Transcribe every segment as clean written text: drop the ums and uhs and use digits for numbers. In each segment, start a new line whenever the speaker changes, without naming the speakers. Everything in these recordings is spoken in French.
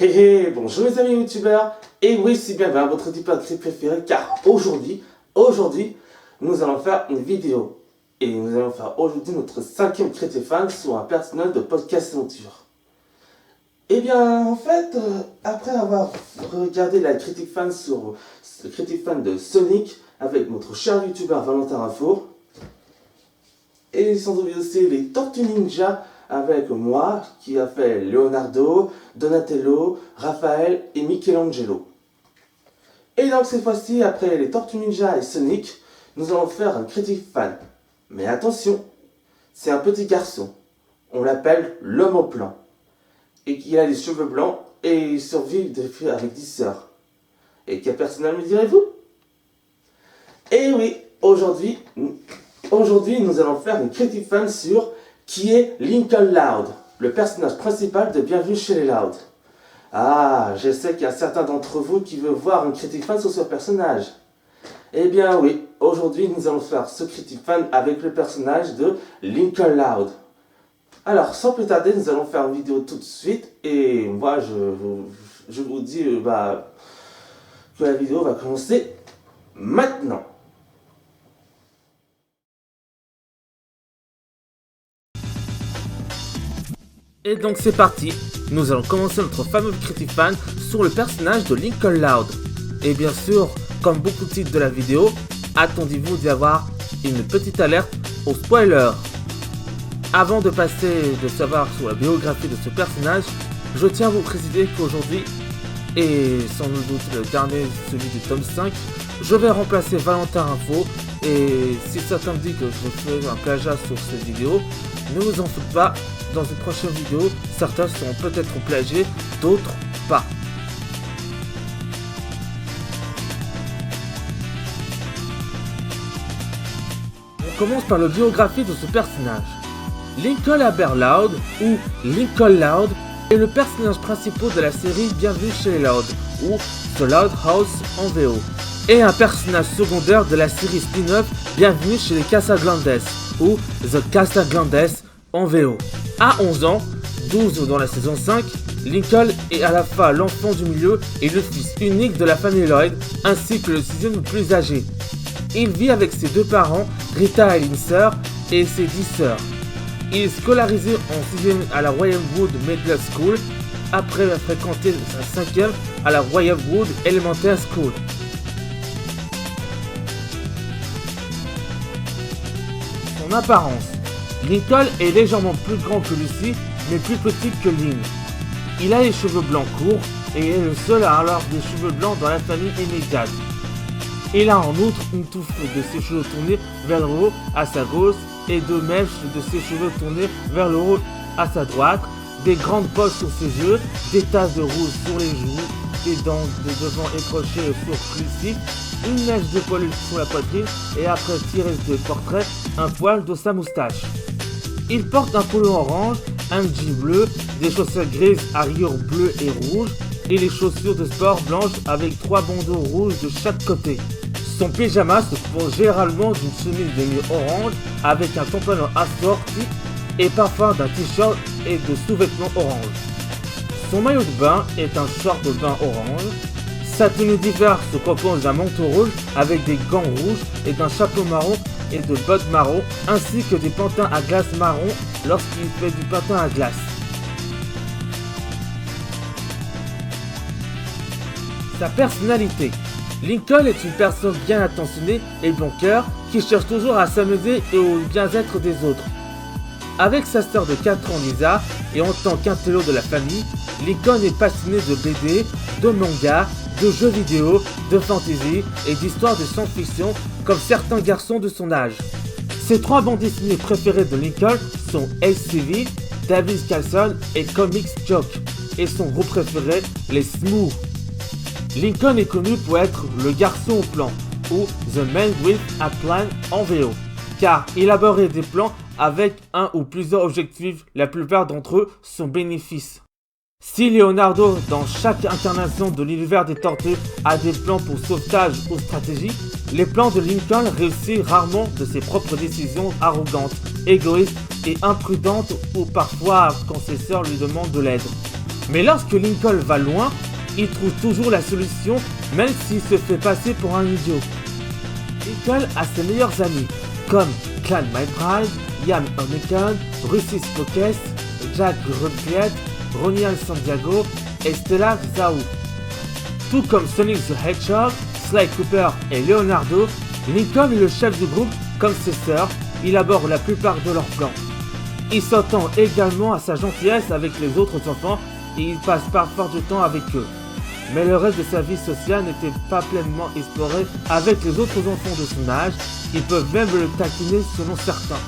Hé hé, bonjour les amis youtubeurs, et oui c'est bien votre youtubeur préféré car aujourd'hui, nous allons faire une vidéo. Et nous allons faire aujourd'hui notre 5e critique fan sur un personnage de podcast aventure. Et bien en fait, après avoir regardé la critique fan sur le critique fan de Sonic avec notre cher youtubeur Valentin Rafour, et sans oublier aussi les Tortues Ninja avec moi qui a fait Leonardo, Donatello, Raphaël et Michelangelo. Et donc cette fois-ci, après les Tortues Ninja et Sonic, nous allons faire un critique fan. Mais attention, c'est un petit garçon. On l'appelle l'homme au plan. Et qui a les cheveux blancs et il survit avec 10 sœurs. Et quel personnage me direz-vous? Et oui, aujourd'hui, nous allons faire une critique fan sur qui est Lincoln Loud, le personnage principal de Bienvenue chez les Loud. Ah, je sais qu'il y a certains d'entre vous qui veulent voir une critique fan sur ce personnage. Eh bien oui, aujourd'hui nous allons faire ce critique fan avec le personnage de Lincoln Loud. Alors, sans plus tarder, nous allons faire une vidéo tout de suite. Et moi, je vous dis que la vidéo va commencer maintenant. Et donc c'est parti, nous allons commencer notre fameux critique fan sur le personnage de Lincoln Loud. Et bien sûr, comme beaucoup de titres de la vidéo, attendez-vous d'y avoir une petite alerte au spoiler. Avant de passer de savoir sur la biographie de ce personnage, je tiens à vous préciser qu'aujourd'hui, et sans doute le dernier, celui du tome 5, je vais remplacer Valentin Info. Et si certains me disent que je fais un plagiat sur cette vidéo, ne vous en faites pas. Dans une prochaine vidéo, certains seront peut-être plagiés, d'autres pas. On commence par la biographie de ce personnage. Lincoln Aber Loud, ou Lincoln Loud, est le personnage principal de la série Bienvenue chez les Loud, ou The Loud House en VO, et un personnage secondaire de la série spin-off Bienvenue chez les Casagrandes, ou The Casagrandes en VO. À 11 ans, 12 dans la saison 5, Lincoln est à la fois l'enfant du milieu et le fils unique de la famille Lloyd, ainsi que le 6e le plus âgé. Il vit avec ses 2 parents, Rita et une sœur, et ses 10 sœurs. Il est scolarisé en 6e à la Royal Wood Middle School, après avoir fréquenté sa 5e à la Royal Wood Elementary School. Son apparence. Lincoln est légèrement plus grand que Lucy, mais plus petit que Lynn. Il a les cheveux blancs courts et est le seul à avoir des cheveux blancs dans la famille immédiate. Il a en outre une touffe de ses cheveux tournés vers le haut à sa gauche et 2 mèches de ses cheveux tournés vers le haut à sa droite, des grandes poches sur ses yeux, des taches de rouge sur les joues, des dents de devant écrochées sur Lucy, une mèche de poil sur la poitrine et après tirer de portrait, un poil de sa moustache. Il porte un polo orange, un jean bleu, des chaussettes grises à rayures bleues et rouges et les chaussures de sport blanches avec 3 bandeaux rouges de chaque côté. Son pyjama se compose généralement d'une chemise de nuit orange avec un pantalon assorti et parfois d'un t-shirt et de sous-vêtements orange. Son maillot de bain est un short de bain orange. Sa tenue d'hiver se compose d'un manteau rouge avec des gants rouges et d'un chapeau marron et de bottes marron, ainsi que des patins à glace marron lorsqu'il fait du patin à glace. Sa personnalité. Lincoln est une personne bien intentionnée et bon cœur qui cherche toujours à s'amuser et au bien-être des autres. Avec sa sœur de 4 ans Lisa et en tant qu'intello de la famille, Lincoln est passionné de BD, de manga, de jeux vidéo, de fantasy et d'histoires de science-fiction comme certains garçons de son âge. Ses 3 bandes dessinées préférées de Lincoln sont ACV, David Carlson et Comics Joke, et son groupe préféré, les Smooth. Lincoln est connu pour être le garçon au plan, ou The Man with a Plan en VO, car il élaborait des plans avec un ou plusieurs objectifs, la plupart d'entre eux sont bénéfices. Si Leonardo, dans chaque incarnation de l'univers des tortues, a des plans pour sauvetage ou stratégie, les plans de Lincoln réussissent rarement de ses propres décisions arrogantes, égoïstes et imprudentes ou parfois quand ses sœurs lui demandent de l'aide.
Mais lorsque Lincoln va loin, il trouve toujours la solution, même s'il se fait passer pour un idiot. Lincoln a ses meilleurs amis, comme Clan McBride, Ian Onneken, Russis Pokes, Jack Rudpiet, Ronial Santiago et Stella Zhao. Tout comme Sonic the Hedgehog, Sly Cooper et Leonardo, Lincoln est le chef du groupe comme ses sœurs, il aborde la plupart de leurs plans. Il s'attend également à sa gentillesse avec les autres enfants et il passe parfois du temps avec eux. Mais le reste de sa vie sociale n'était pas pleinement exploré avec les autres enfants de son âge, ils peuvent même le taquiner selon certains.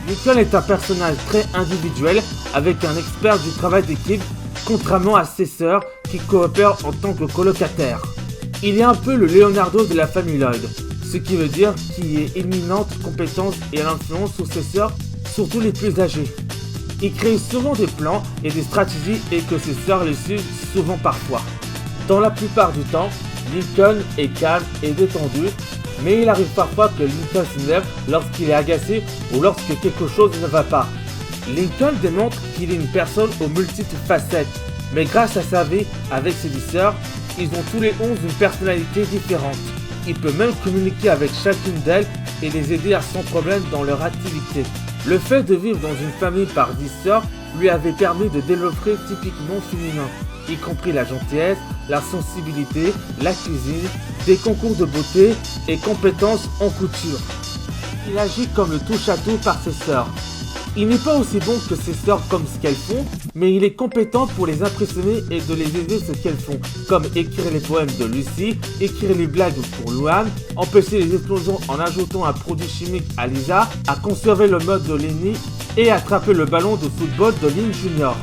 Lincoln est un personnage très individuel avec un expert du travail d'équipe, contrairement à ses sœurs qui coopèrent en tant que colocataires. Il est un peu le Leonardo de la famille Lloyd, ce qui veut dire qu'il est éminente compétence et l'influence sur ses sœurs, surtout les plus âgées. Il crée souvent des plans et des stratégies et que ses sœurs les suivent souvent parfois. Dans la plupart du temps, Lincoln est calme et détendu, mais il arrive parfois que Lincoln s'énerve lorsqu'il est agacé ou lorsque quelque chose ne va pas. Lincoln démontre qu'il est une personne aux multiples facettes, mais grâce à sa vie avec ses 10 sœurs, ils ont tous les 11 une personnalité différente. Il peut même communiquer avec chacune d'elles et les aider à sans problème dans leur activité. Le fait de vivre dans une famille par 10 sœurs lui avait permis de développer typiquement féminin, y compris la gentillesse, la sensibilité, la cuisine, des concours de beauté et compétences en couture. Il agit comme le touche-à-tout par ses sœurs. Il n'est pas aussi bon que ses sœurs comme ce qu'elles font, mais il est compétent pour les impressionner et de les aider ce qu'elles font, comme écrire les poèmes de Lucy, écrire les blagues pour Luan, empêcher les explosions en ajoutant un produit chimique à Lisa, à conserver le mode de Lenny et attraper le ballon de football de Lynn Jr.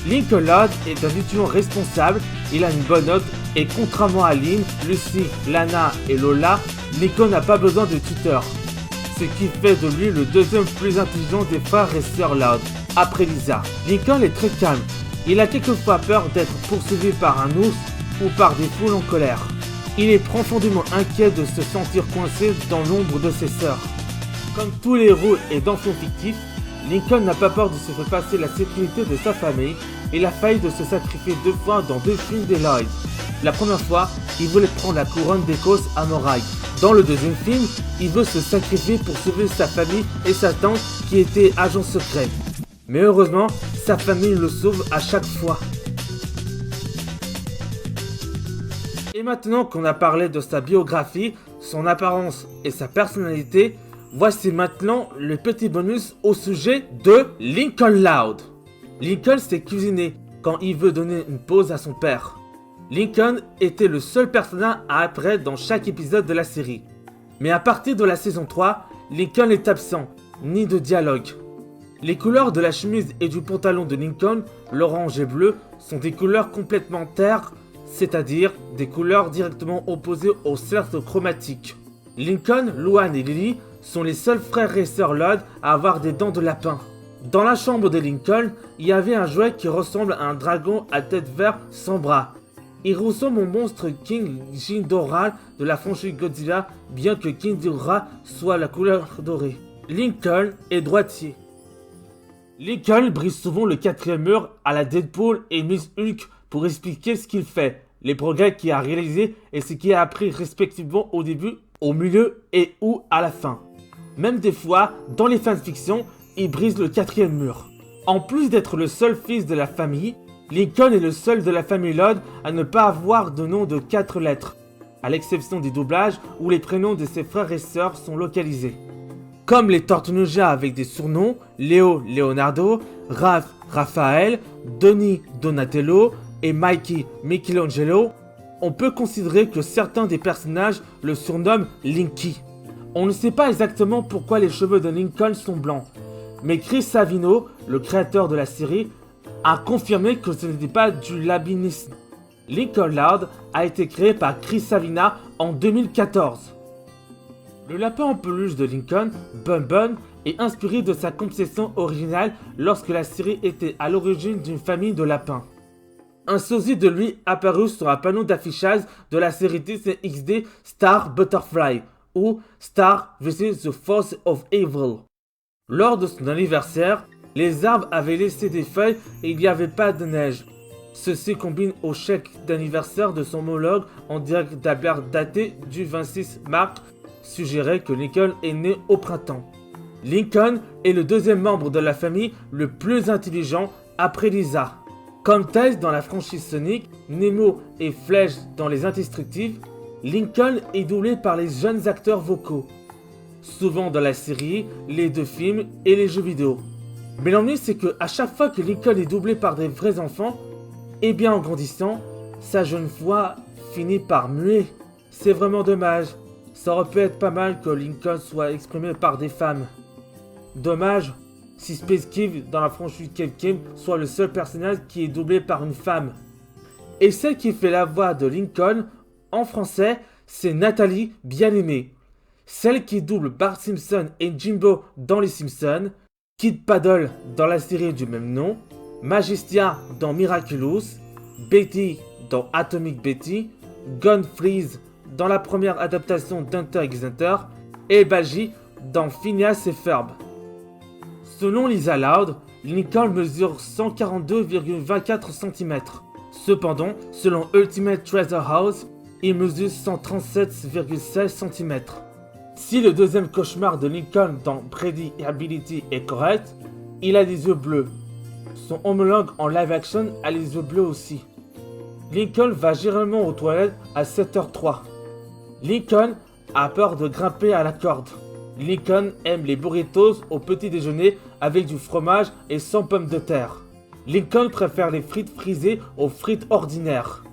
Lincoln Lloyd est un étudiant responsable, il a une bonne note et contrairement à Lynn, Lucy, Lana et Lola, Lincoln n'a pas besoin de tuteur. Ce qui fait de lui le deuxième plus intelligent des frères et sœurs Lloyd, après Lisa. Lincoln est très calme, il a quelquefois peur d'être poursuivi par un ours ou par des foules en colère. Il est profondément inquiet de se sentir coincé dans l'ombre de ses sœurs. Comme tous les héros et d'enfants fictifs, Lincoln n'a pas peur de se faire passer la sécurité de sa famille et il a failli de se sacrifier 2 fois dans 2 films des Lloyd. La première fois, il voulait prendre la couronne d'Écosse à Moray. Dans le deuxième film, il veut se sacrifier pour sauver sa famille et sa tante qui était agent secret. Mais heureusement, sa famille le sauve à chaque fois. Et maintenant qu'on a parlé de sa biographie, son apparence et sa personnalité, voici maintenant le petit bonus au sujet de Lincoln Loud. Lincoln s'est cuisiné quand il veut donner une pause à son père. Lincoln était le seul personnage à apparaître dans chaque épisode de la série. Mais à partir de la saison 3, Lincoln est absent, ni de dialogue. Les couleurs de la chemise et du pantalon de Lincoln, l'orange et bleu, sont des couleurs complètement terres, c'est-à-dire des couleurs directement opposées au cercle chromatique. Lincoln, Luan et Lily sont les seuls frères et sœurs Lloyd à avoir des dents de lapin. Dans la chambre de Lincoln, il y avait un jouet qui ressemble à un dragon à tête verte sans bras. Il ressemble au monstre King Ghidorah de la franchise Godzilla, bien que King Ghidorah soit la couleur dorée. Lincoln est droitier. Lincoln brise souvent le 4e mur à la Deadpool et Miss Hulk pour expliquer ce qu'il fait, les progrès qu'il a réalisés et ce qu'il a appris respectivement au début, au milieu et ou à la fin. Même des fois, dans les fanfictions, il brise le 4e mur. En plus d'être le seul fils de la famille, Lincoln est le seul de la famille Lloyd à ne pas avoir de nom de 4 lettres, à l'exception des doublages où les prénoms de ses frères et sœurs sont localisés. Comme les Tortues Ninja avec des surnoms, Léo, Leonardo, Raph, Raphaël, Donnie, Donatello et Mikey, Michelangelo, on peut considérer que certains des personnages le surnomment Linky. On ne sait pas exactement pourquoi les cheveux de Lincoln sont blancs, mais Chris Savino, le créateur de la série, a confirmé que ce n'était pas du labinisme. Lincoln Loud a été créé par Chris Savina en 2014. Le lapin en peluche de Lincoln, Bun Bun, est inspiré de sa conception originale lorsque la série était à l'origine d'une famille de lapins. Un sosie de lui apparut sur un panneau d'affichage de la série Disney XD Star Butterfly ou Star vs. The Force of Evil. Lors de son anniversaire, les arbres avaient laissé des feuilles et il n'y avait pas de neige. Ceci combine au chèque d'anniversaire de son homologue en direct d'Albert daté du 26 mars, suggérait que Lincoln est né au printemps. Lincoln est le deuxième membre de la famille le plus intelligent après Lisa. Comme Tails dans la franchise Sonic, Nemo et Flash dans Les Indestructibles, Lincoln est doublé par les jeunes acteurs vocaux, souvent dans la série, les deux films et les jeux vidéo. Mais l'ennui c'est que à chaque fois que Lincoln est doublé par des vrais enfants, et bien en grandissant, sa jeune voix finit par muer. C'est vraiment dommage. Ça aurait pu être pas mal que Lincoln soit exprimé par des femmes. Dommage si Space Kid dans la franchise Cave Kim soit le seul personnage qui est doublé par une femme. Et celle qui fait la voix de Lincoln en français, c'est Nathalie Bien-Aimée. Celle qui double Bart Simpson et Jimbo dans Les Simpsons, Kid Paddle dans la série du même nom, Majestia dans Miraculous, Betty dans Atomic Betty, Gun Freeze dans la première adaptation d'Hunter x Hunter et Baji dans Phineas et Ferb. Selon Lisa Loud, Lincoln mesure 142,24 cm. Cependant, selon Ultimate Treasure House, il mesure 137,16 cm. Si le deuxième cauchemar de Lincoln dans Predictability est correct, il a des yeux bleus. Son homologue en live action a les yeux bleus aussi. Lincoln va généralement aux toilettes à 7h03. Lincoln a peur de grimper à la corde. Lincoln aime les burritos au petit déjeuner avec du fromage et sans pommes de terre. Lincoln préfère les frites frisées aux frites ordinaires.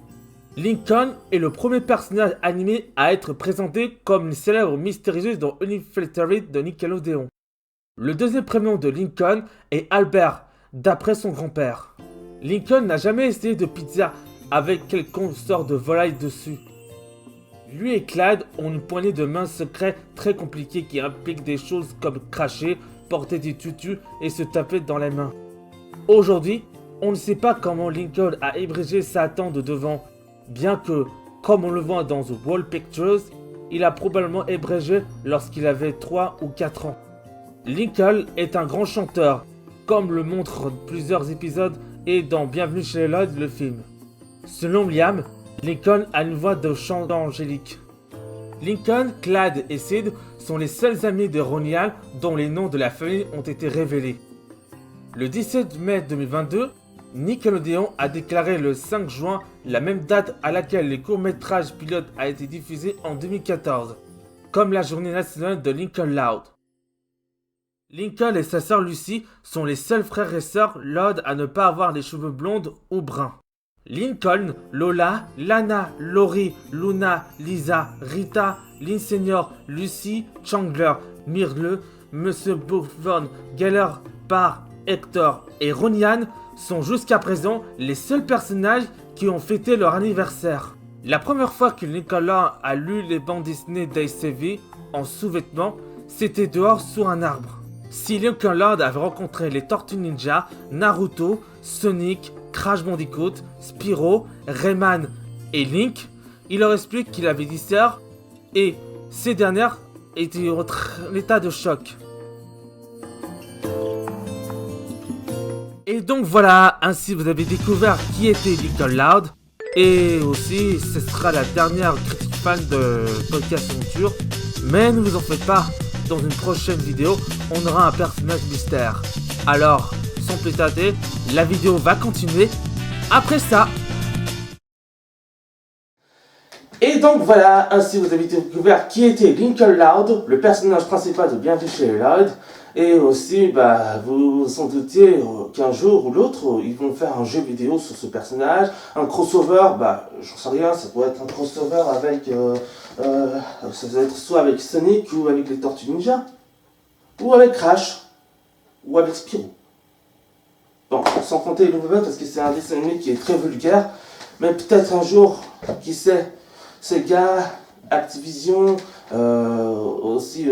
Lincoln est le premier personnage animé à être présenté comme une célèbre mystérieuse dans Unfiltered de Nickelodeon. Le deuxième prénom de Lincoln est Albert, d'après son grand-père. Lincoln n'a jamais essayé de pizza avec quelconque sorte de volaille dessus. Lui et Clyde ont une poignée de main secrète très compliquée qui implique des choses comme cracher, porter des tutus et se taper dans les mains. Aujourd'hui, on ne sait pas comment Lincoln a ébrigé Satan de devant, bien que, comme on le voit dans The Wall Pictures, il a probablement ébrigé lorsqu'il avait 3 ou 4 ans. Lincoln est un grand chanteur, comme le montrent plusieurs épisodes et dans Bienvenue chez les Lloyd, le film. Selon Liam, Lincoln a une voix de chant angélique. Lincoln, Clyde et Sid sont les seuls amis de Ronnie dont les noms de la famille ont été révélés. Le 17 mai 2022, Nickelodeon a déclaré le 5 juin la même date à laquelle le court-métrage pilote a été diffusé en 2014, comme la journée nationale de Lincoln Loud. Lincoln et sa sœur Lucy sont les seuls frères et sœurs Loud à ne pas avoir les cheveux blondes ou bruns. Lincoln, Lola, Lana, Lori, Luna, Lisa, Rita, Lynn Senior, Lucy, Chandler, Myrtle, Monsieur Buffon, Geller, Parr, Hector et Ronnie sont jusqu'à présent les seuls personnages qui ont fêté leur anniversaire. La première fois que Lincoln a lu les bandes Disney d'ACV en sous-vêtements, c'était dehors sous un arbre. Si Lincoln avait rencontré les Tortues Ninja, Naruto, Sonic, Crash Bandicoot, Spyro, Rayman et Link, il leur explique qu'il avait 10 sœurs et ces dernières étaient en état de choc. Et donc voilà, ainsi vous avez découvert qui était Lincoln Loud. Et aussi, ce sera la dernière critique fan de Podcast Aventure. Mais ne vous en faites pas, dans une prochaine vidéo, on aura un personnage mystère. Alors, sans plus tarder, la vidéo va continuer après ça.
Et donc voilà, ainsi vous avez découvert qui était Lincoln Loud, le personnage principal de Bienvenue chez les Lloyd. Et aussi, vous vous en doutiez qu'un jour ou l'autre, ils vont faire un jeu vidéo sur ce personnage, un crossover, j'en sais rien, ça pourrait être un crossover avec, ça va être soit avec Sonic ou avec les Tortues Ninja, ou avec Crash, ou avec Spyro. Bon, sans compter les nouvelles parce que c'est un dessin animé qui est très vulgaire, mais peut-être un jour, qui sait, Sega, Activision, aussi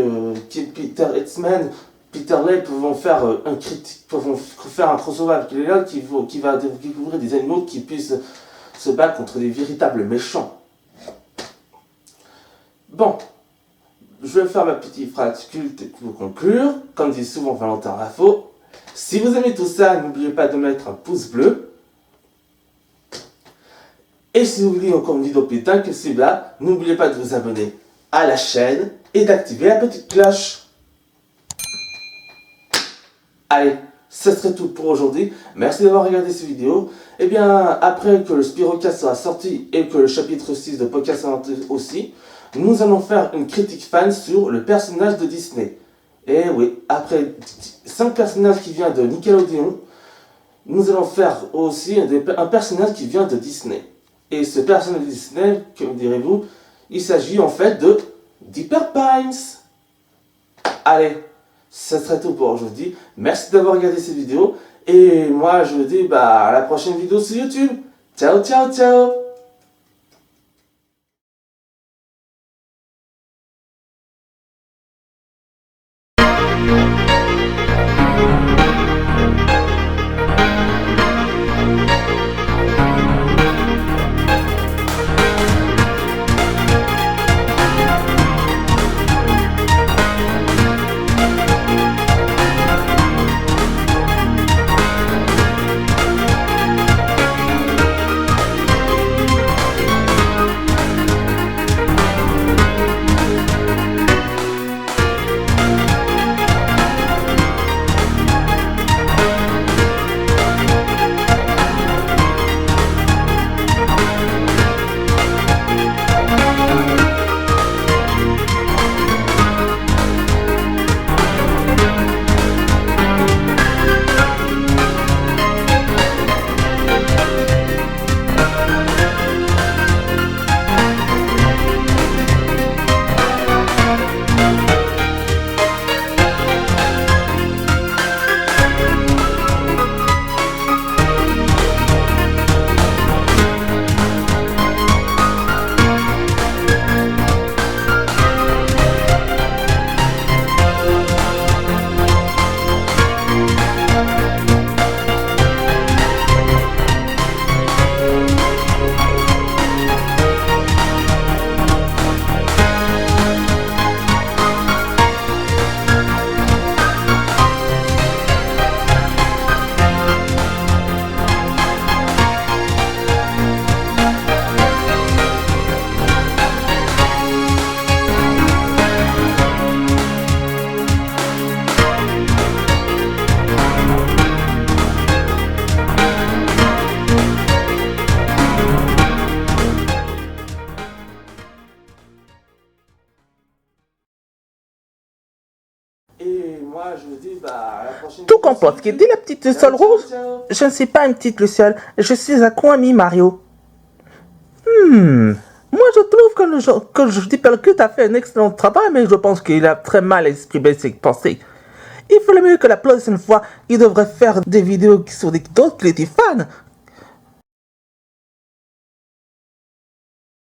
Peter Etzman, Peter Lake vont faire un crossover avec les Lloyd qui va découvrir des animaux qui puissent se battre contre des véritables méchants. Bon, je vais faire ma petite phrase culte pour conclure. Comme dit souvent Valentin Raffo, si vous aimez tout ça, n'oubliez pas de mettre un pouce bleu. Et si vous voulez encore une vidéo plus dingue que celui-là, n'oubliez pas de vous abonner à la chaîne et d'activer la petite cloche. Allez, ce serait tout pour aujourd'hui. Merci d'avoir regardé cette vidéo. Et bien, après que le Spirocast sera sorti et que le chapitre 6 de Podcast aussi, nous allons faire une critique fan sur le personnage de Disney. Et oui, après 5 personnages qui viennent de Nickelodeon, nous allons faire aussi un personnage qui vient de Disney. Et ce personnage de Disney, que direz-vous, il s'agit en fait de Dipper Pines. Allez, ce serait tout pour aujourd'hui. Merci d'avoir regardé cette vidéo. Et moi, je vous dis à la prochaine vidéo sur YouTube. Ciao, ciao, ciao. Et moi, je vous dis à la prochaine
Tout
vidéo
comporte
sur
qui
YouTube.
dit la petite
Ciao,
Luciole
ciao,
rose.
ciao.
Je ne suis pas une petite Luciole, je suis un ami Mario. Moi je trouve que je dis que tu as fait un excellent travail, mais je pense qu'il a très mal exprimé ses pensées. Il fallait mieux que la prochaine fois, il devrait faire des vidéos sur d'autres Creative Fans.